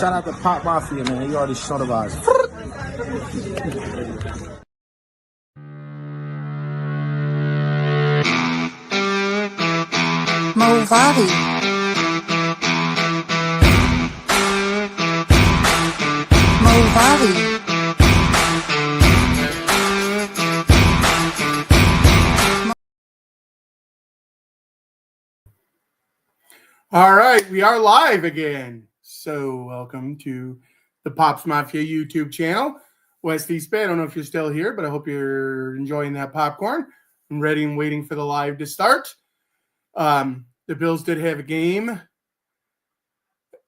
shout out to Pop MAfia, man. You already shot of ours. All right, we are live again. So welcome to the Pops Mafia YouTube channel. West East Bay, I don't know if you're still here, but I hope you're enjoying that popcorn. I'm ready and waiting for the live to start. The Bills did have a game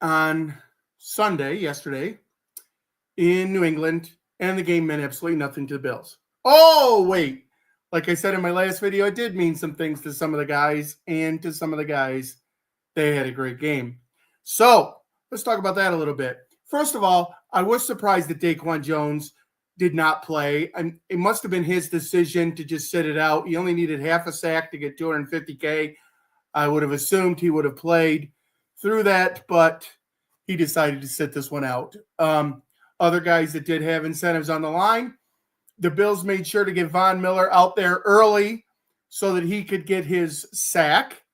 on Sunday, yesterday, in New England, and the game meant absolutely nothing to the Bills. Oh, wait. Like I said in my last video, it did mean some things to some of the guys, and to some of the guys, they had a great game. So let's talk about that a little bit. First of all, I was surprised that Daquan Jones did not play. And it must have been his decision to just sit it out. He only needed half a sack to get $250K. I would have assumed he would have played through that, but he decided to sit this one out. Other guys that did have incentives on the line, the Bills made sure to get Von Miller out there early so that he could get his sack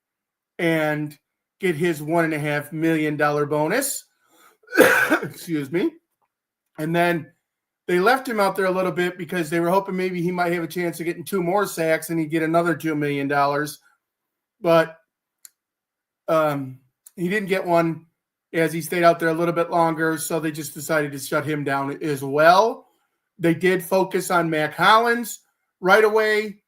and get his $1.5 million bonus. Excuse me. And then they left him out there a little bit because they were hoping maybe he might have a chance of getting 2 more sacks and he'd get another $2 million. But he didn't get one as he stayed out there a little bit longer, so they just decided to shut him down as well. They did focus on Mac Hollins right away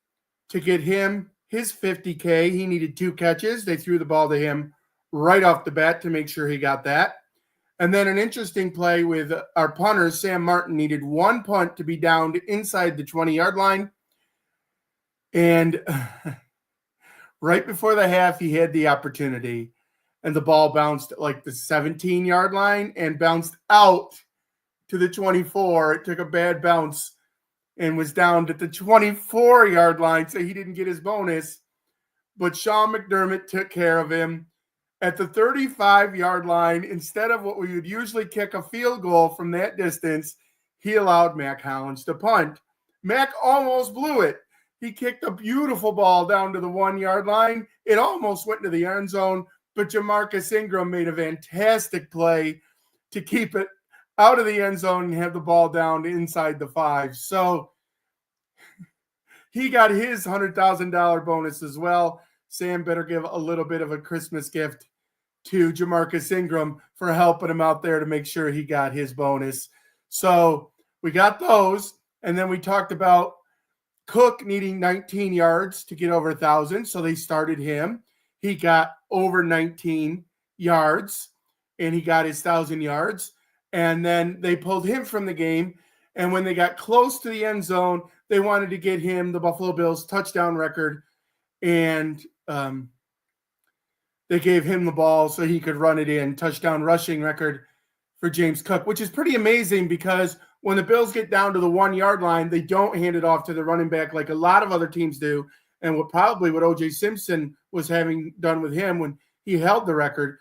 to get him his $50K. He needed 2 catches. They threw the ball to him right off the bat to make sure he got that. And then an interesting play with our punter, Sam Martin, needed 1 punt to be down to inside the 20-yard line. And right before the half, he had the opportunity. And the ball bounced at like the 17-yard line and bounced out to the 24. It took a bad bounce and was down to the 24-yard line, so he didn't get his bonus. But Sean McDermott took care of him. At the 35-yard line, instead of what we would usually kick a field goal from that distance, he allowed Mac Hollins to punt. Mac almost blew it. He kicked a beautiful ball down to the 1-yard line. It almost went to the end zone, but Jamarcus Ingram made a fantastic play to keep it out of the end zone and have the ball down to inside the 5. So he got his $100,000 bonus as well. Sam better give a little bit of a Christmas gift to Jamarcus Ingram for helping him out there to make sure he got his bonus. So we got those. And then we talked about Cook needing 19 yards to get over 1,000. So they started him. He got over 19 yards and he got his 1,000 yards. And then they pulled him from the game. And when they got close to the end zone, they wanted to get him the Buffalo Bills touchdown record. And they gave him the ball so he could run it in, touchdown rushing record for James Cook, which is pretty amazing because when the Bills get down to the 1-yard line, they don't hand it off to the running back like a lot of other teams do. And what O.J. Simpson was having done with him when he held the record,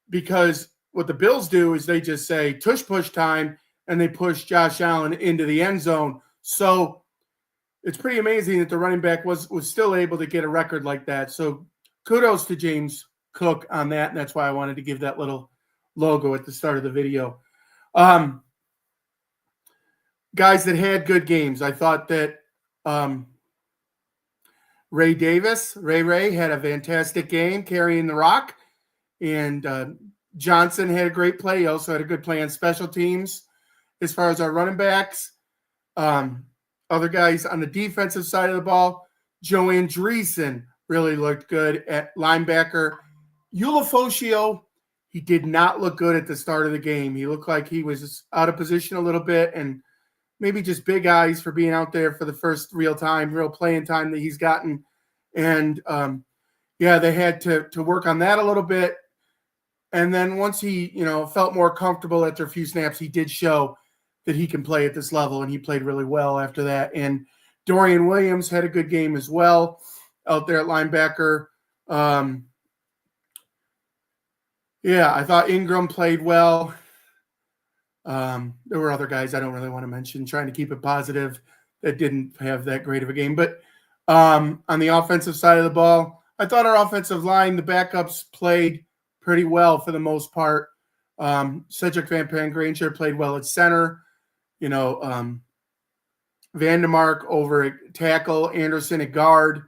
because what the Bills do is they just say tush push time and they push Josh Allen into the end zone. So it's pretty amazing that the running back was still able to get a record like that. So kudos to James Cook on that, and that's why I wanted to give that little logo at the start of the video. Guys that had good games, I thought that Ray Davis had a fantastic game carrying the rock, and Johnson had a great play. He also had a good play on special teams. As far as our running backs, other guys on the defensive side of the ball, Joe Andreessen really looked good at linebacker. Ulofoshio, he did not look good at the start of the game. He looked like he was out of position a little bit, and maybe just big eyes for being out there for the first real playing time that he's gotten. And they had to work on that a little bit. And then once he, felt more comfortable after a few snaps, he did show that he can play at this level, and he played really well after that. And Dorian Williams had a good game as well out there at linebacker. I thought Ingram played well. There were other guys I don't really want to mention, trying to keep it positive, that didn't have that great of a game. But on the offensive side of the ball, I thought our offensive line, the backups, played pretty well for the most part. Cedric Van Granger played well at center. Vandermark over at tackle, Anderson at guard.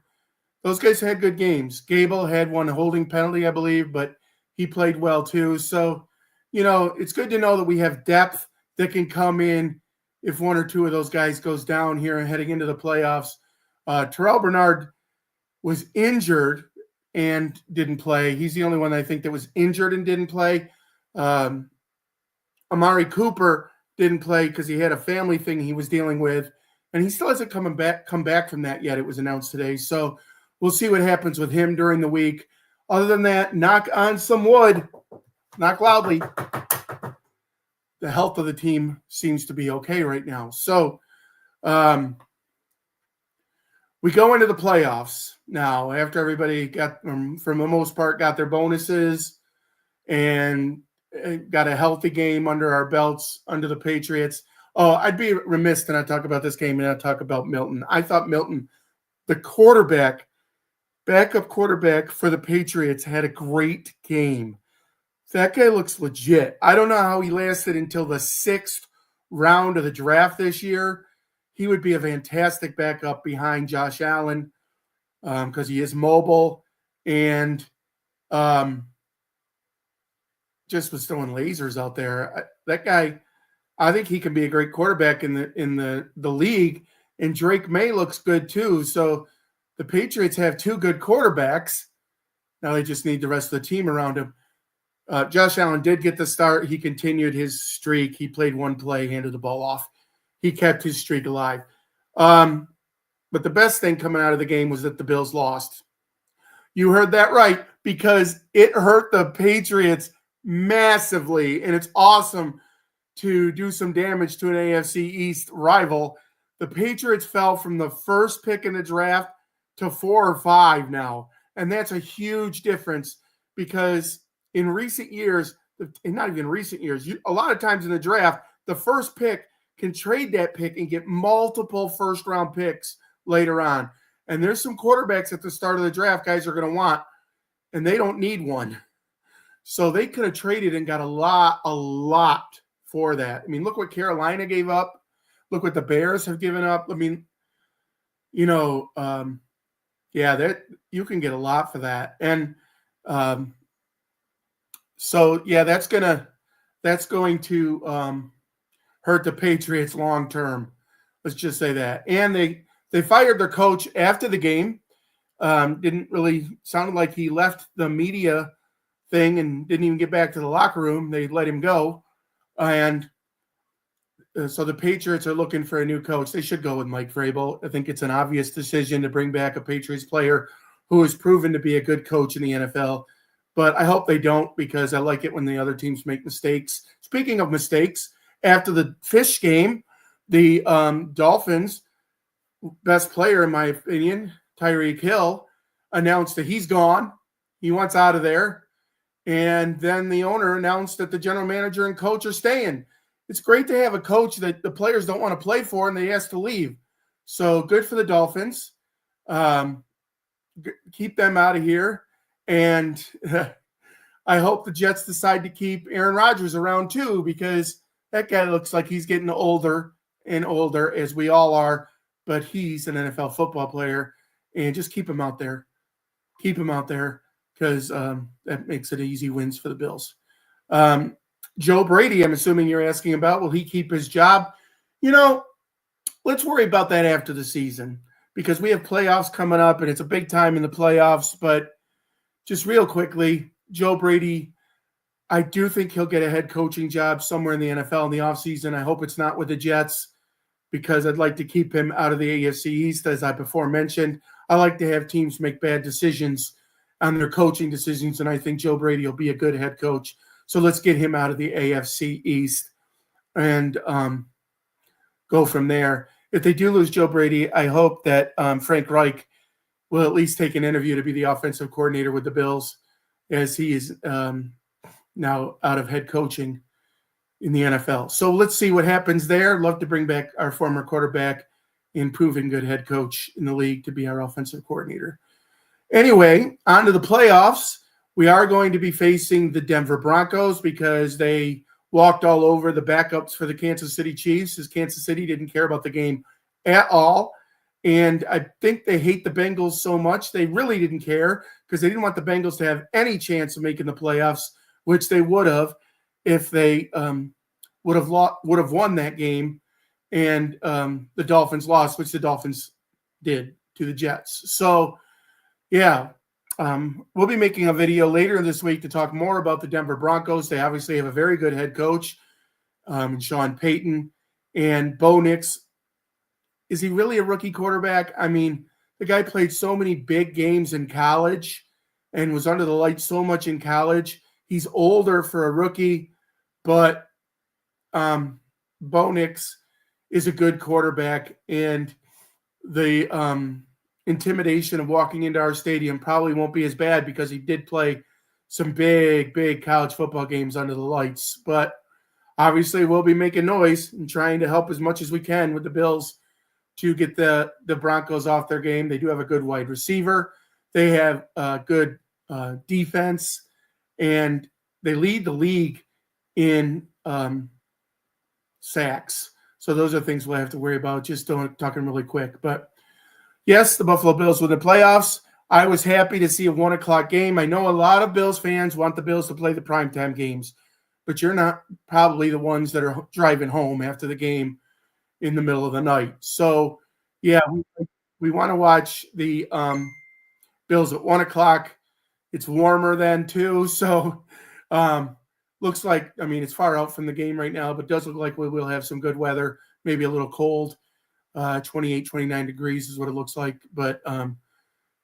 Those guys had good games. Gable had one holding penalty, I believe, but he played well too. So, it's good to know that we have depth that can come in if one or two of those guys goes down here and heading into the playoffs. Terrell Bernard was injured and didn't play. He's the only one I think that was injured and didn't play. Amari Cooper didn't play because he had a family thing he was dealing with, and he still hasn't come back from that yet. It was announced today. So we'll see what happens with him during the week. Other than that, knock on some wood, knock loudly. The health of the team seems to be okay right now. So we go into the playoffs now after everybody got, for the most part, got their bonuses and got a healthy game under our belts under the Patriots. Oh, I'd be remiss to not talk about this game and not talk about Milton. I thought Milton, the backup quarterback for the Patriots, had a great game. That guy looks legit. I don't know how he lasted until the 6th round of the draft this year. He would be a fantastic backup behind Josh Allen because he is mobile and just was throwing lasers out there. That guy, I think he can be a great quarterback in the league. And Drake May looks good too. So the Patriots have two good quarterbacks. Now they just need the rest of the team around him. Josh Allen did get the start. He continued his streak. He played one play, handed the ball off. He kept his streak alive. But the best thing coming out of the game was that the Bills lost. You heard that right, because it hurt the Patriots massively, and it's awesome to do some damage to an AFC East rival. The Patriots fell from the first pick in the draft to 4 or 5 now, and that's a huge difference because in recent years, and not even recent years, a lot of times in the draft, the first pick can trade that pick and get multiple first-round picks later on. And there's some quarterbacks at the start of the draft guys are going to want, and they don't need one. So they could have traded and got a lot for that. I mean, look what Carolina gave up. Look what the Bears have given up. I mean, that you can get a lot for that. And so that's going to hurt the Patriots long term. Let's just say that. And they fired their coach after the game. Didn't really sound like he left the media thing and didn't even get back to the locker room. They let him go. And so the Patriots are looking for a new coach. They should go with Mike Vrabel. I think it's an obvious decision to bring back a Patriots player who has proven to be a good coach in the NFL. But I hope they don't, because I like it when the other teams make mistakes. Speaking of mistakes, after the Fish game, the Dolphins' best player, in my opinion, Tyreek Hill, announced that he's gone. He wants out of there. And then the owner announced that the general manager and coach are staying. It's great to have a coach that the players don't want to play for and they ask to leave. So good for the Dolphins. Keep them out of here. And I hope the Jets decide to keep Aaron Rodgers around too, because that guy looks like he's getting older and older, as we all are, but he's an NFL football player, and just keep him out there. Keep him out there, because that makes it easy wins for the Bills. Joe Brady, I'm assuming you're asking about, will he keep his job? Let's worry about that after the season, because we have playoffs coming up, and it's a big time in the playoffs. But just real quickly, Joe Brady, I do think he'll get a head coaching job somewhere in the NFL in the offseason. I hope it's not with the Jets, because I'd like to keep him out of the AFC East, as I before mentioned. I like to have teams make bad decisions on their coaching decisions, and I think Joe Brady will be a good head coach. So let's get him out of the AFC East and go from there. If they do lose Joe Brady, I hope that Frank Reich will at least take an interview to be the offensive coordinator with the Bills, as he is now out of head coaching. in the NFL. So let's see what happens there. Love to bring back our former quarterback and proven good head coach in the league to be our offensive coordinator. Anyway, on to the playoffs. We are going to be facing the Denver Broncos because they walked all over the backups for the Kansas City Chiefs, as Kansas City didn't care about the game at all. And I think they hate the Bengals so much, they really didn't care because they didn't want the Bengals to have any chance of making the playoffs, which they would have if they would have won that game and the Dolphins lost, which the Dolphins did to the Jets. So, yeah, we'll be making a video later this week to talk more about the Denver Broncos. They obviously have a very good head coach, Sean Payton, and Bo Nix. Is he really a rookie quarterback? I mean, the guy played so many big games in college and was under the lights so much in college. He's older for a rookie, but Bo Nix is a good quarterback, and the intimidation of walking into our stadium probably won't be as bad because he did play some big college football games under the lights. But obviously we'll be making noise and trying to help as much as we can with the Bills to get the Broncos off their game. They do have a good wide receiver. They have a good defense, and they lead the league in sacks. So those are things we'll have to worry about. Just talking really quick. But yes, the Buffalo Bills were in the playoffs. I was happy to see a 1 o'clock game. I know a lot of Bills fans want the Bills to play the primetime games, but you're not probably the ones that are driving home after the game in the middle of the night. So, yeah, we want to watch the Bills at 1 o'clock. It's warmer then, too. So, looks like, I mean, it's far out from the game right now, but does look like we will have some good weather, maybe a little cold. 28, 29 degrees is what it looks like, but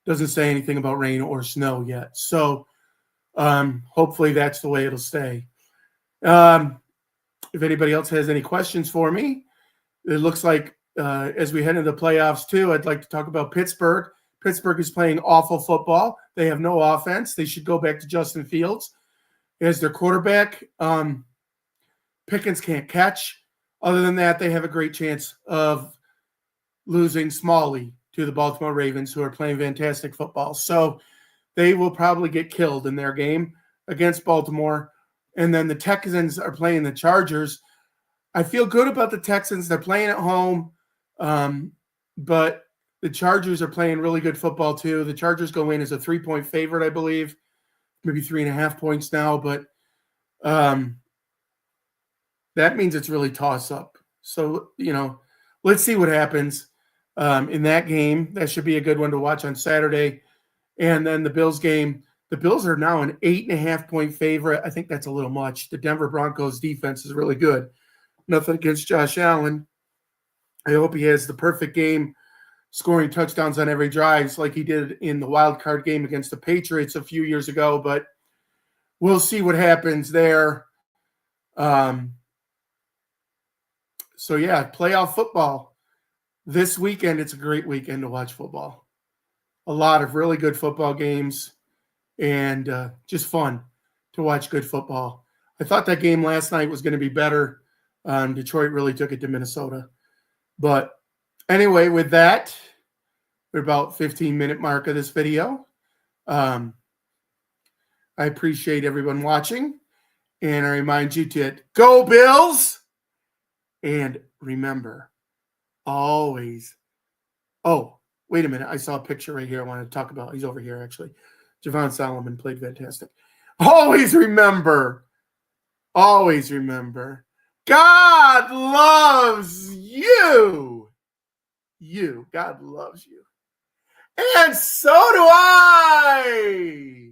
doesn't say anything about rain or snow yet. So hopefully that's the way it'll stay. If anybody else has any questions for me, it looks like as we head into the playoffs too, I'd like to talk about Pittsburgh. Pittsburgh is playing awful football. They have no offense. They should go back to Justin Fields as their quarterback. Pickens can't catch. Other than that, they have a great chance of losing Smalley to the Baltimore Ravens, who are playing fantastic football. So they will probably get killed in their game against Baltimore. And then the Texans are playing the Chargers. I feel good about the Texans. They're playing at home, but the Chargers are playing really good football too. The Chargers go in as a 3-point favorite, I believe, maybe 3.5 points now, but that means it's really toss-up. So, let's see what happens in that game. That should be a good one to watch on Saturday. And then the Bills game, the Bills are now an 8.5-point favorite. I think that's a little much. The Denver Broncos defense is really good. Nothing against Josh Allen. I hope he has the perfect game, scoring touchdowns on every drive like he did in the wild card game against the Patriots a few years ago, but we'll see what happens there. So, yeah, playoff football. This weekend, it's a great weekend to watch football. A lot of really good football games and just fun to watch good football. I thought that game last night was going to be better. Detroit really took it to Minnesota. But anyway, with that, we're about 15-minute mark of this video. I appreciate everyone watching. And I remind you to go Bills. And remember, always. Oh, wait a minute. I saw a picture right here I wanted to talk about. He's over here, actually. Javon Solomon played fantastic. Always remember, God loves you. God loves you. And so do I.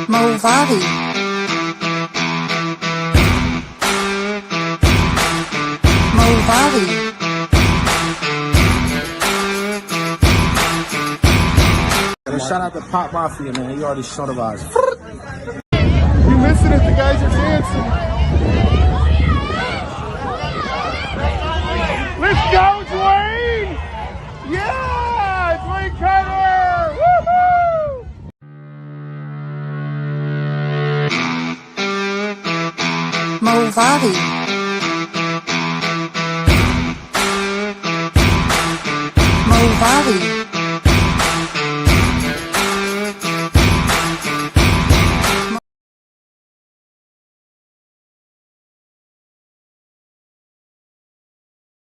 MAfia. Shout out to MAfia, man. You already sodomized. You missing it? The guys are dancing. Let's go, Dwayne! Yeah! each other! Woohoo! MAfia.